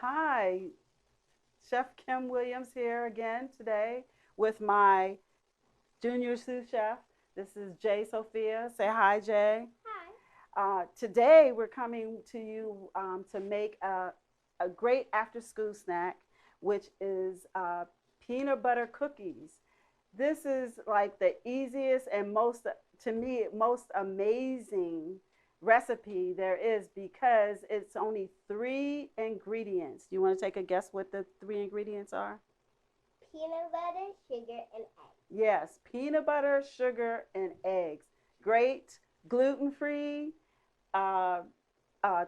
Hi, Chef Kim Williams here again today with my junior sous chef. This is Jae Sophia. Say hi, Jae. Hi. Today we're coming to you to make a great after school snack, which is peanut butter cookies. This is like the easiest and most, to me, most amazing recipe there is because it's only three ingredients. Do you want to take a guess what the three ingredients are? Peanut butter, sugar, and egg. Yes, peanut butter, sugar, and eggs. Great gluten free uh,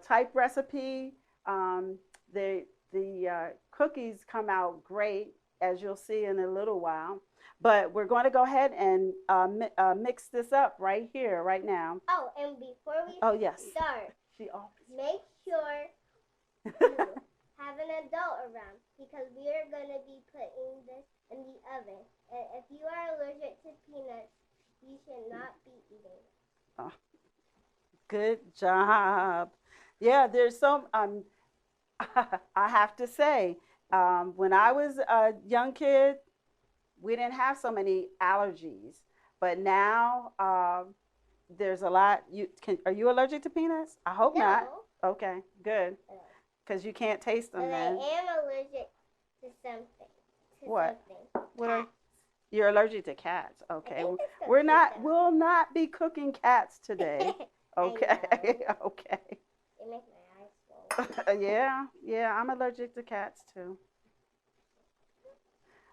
type recipe. Um, the cookies come out great, as you'll see in a little while. But we're going to go ahead and mix this up right here, right now. Oh, and before we Oh, yes. start, She always. make sure you have an adult around because we are going to be putting this in the oven. And if you are allergic to peanuts, you should not be eating it. Oh, good job. Yeah, there's some. I have to say, when I was a young kid, we didn't have so many allergies, but now there's a lot. Are you allergic to peanuts? I hope not. No. Okay, good, because you can't taste them But I then. am allergic to something. What? Something. What are Cats. you're allergic to cats? Okay, I think it's we're not. them. We'll not be cooking cats today. Okay, okay. They make my eyes swollen. Yeah, I'm allergic to cats too.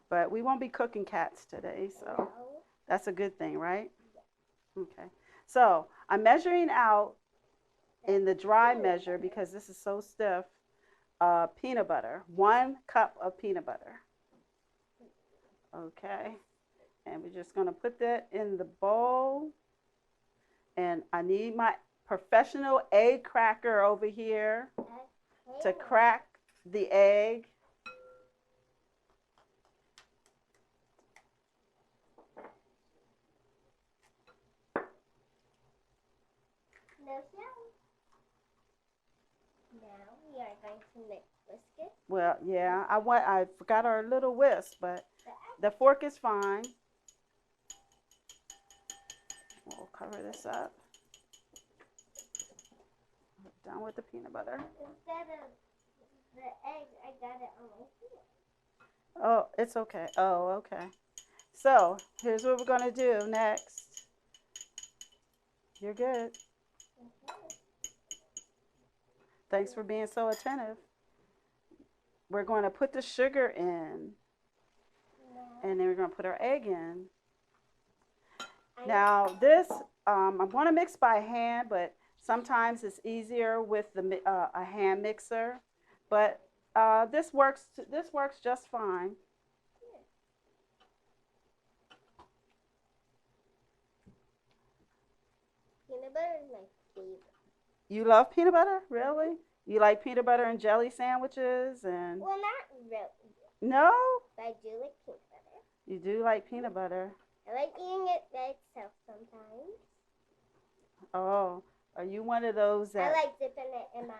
But we won't be cooking cats today, so No. that's a good thing, right? Okay. So I'm measuring out in the dry measure because this is so stiff. Peanut butter, 1 cup of peanut butter. Okay. And we're just going to put that in the bowl. And I need my professional egg cracker over here to crack the egg. No sound. Now we are going to mix biscuits. Well, yeah, I forgot our little whisk, but the fork is fine. We'll cover this up. We're done with the peanut butter. Instead of the egg, I got it on my finger. Oh, it's okay. Oh, okay. So here's what we're gonna do next. You're good. Okay. Thanks for being so attentive. We're going to put the sugar in, and then we're going to put our egg in. Now this, I'm going to mix by hand, but sometimes it's easier with a hand mixer. But this works. This works just fine. Peanut butter is my favorite. You love peanut butter, really? You like peanut butter and jelly sandwiches and? Well, not really. No? But I do like peanut butter. You do like peanut butter. I like eating it by itself sometimes. Oh, are you one of those that? I like dipping it in my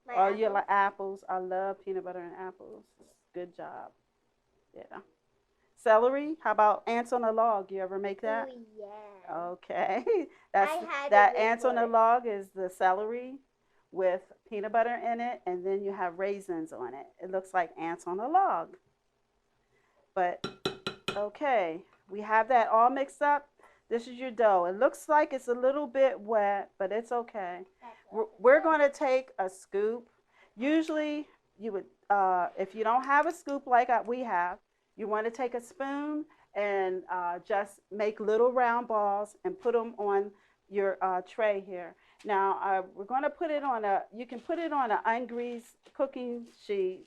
Oh, apples. you like apples? I love peanut butter and apples. Good job. Yeah. Celery? How about ants on a log? You ever make that? Oh, yeah. Okay. I had That it ants on a before. log is the celery with peanut butter in it, and then you have raisins on it. It looks like ants on a log. But okay, we have that all mixed up. This is your dough. It looks like it's a little bit wet, but it's okay. We're going to take a scoop. Usually, you would, if you don't have a scoop like we have, you want to take a spoon and just make little round balls and put them on your tray here. Now, we're going to put it on you can put it on an ungreased cooking sheet,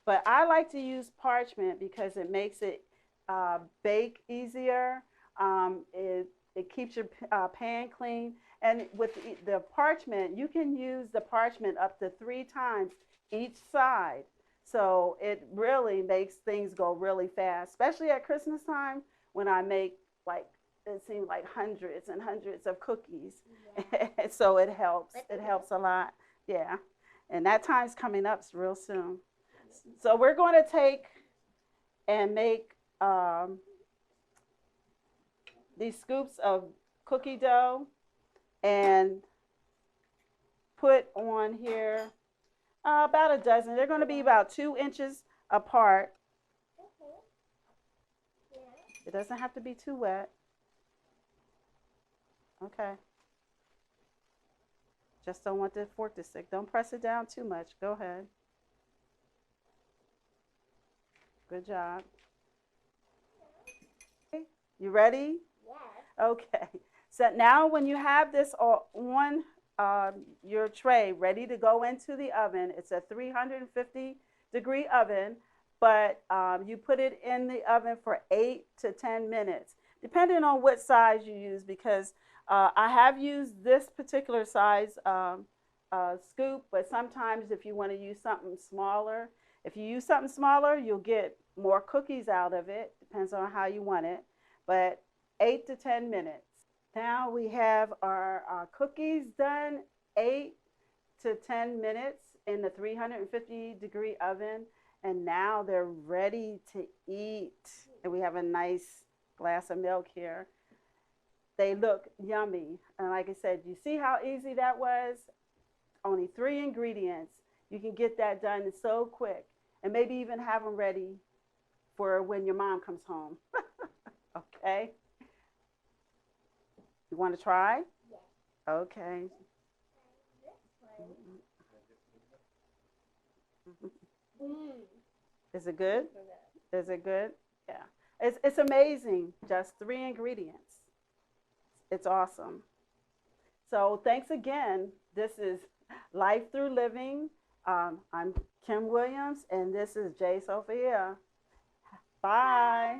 but I like to use parchment because it makes it bake easier. It keeps your pan clean. And with the parchment, you can use the parchment up to 3 times each side. So it really makes things go really fast, especially at Christmas time when I make like it seems like hundreds and hundreds of cookies. Yeah. So it helps. It helps a lot. Yeah. And that time's coming up real soon. So we're going to take and make these scoops of cookie dough and put on here about a dozen. They're going to be about 2 inches apart. It doesn't have to be too wet. Okay. Just don't want the fork to stick. Don't press it down too much. Go ahead. Good job. You ready? Yes. Okay. So now when you have this on your tray ready to go into the oven, it's a 350-degree oven, but you put it in the oven for 8 to 10 minutes, depending on what size you use, because I have used this particular size scoop, but sometimes if you want to use something smaller, you'll get more cookies out of it. Depends on how you want it, but 8 to 10 minutes. Now we have our cookies done, 8 to 10 minutes in the 350-degree oven, and now they're ready to eat. And we have a nice glass of milk here. They look yummy. And like I said, you see how easy that was? Only 3 ingredients. You can get that done so quick, and maybe even have them ready for when your mom comes home. Okay? You want to try? Yes. Okay. Is it good? Is it good? Yeah. It's amazing. Just 3 ingredients. It's awesome. So thanks again. This is Life Through Living. I'm Kim Williams, and this is Jae Sophia. Bye. Bye.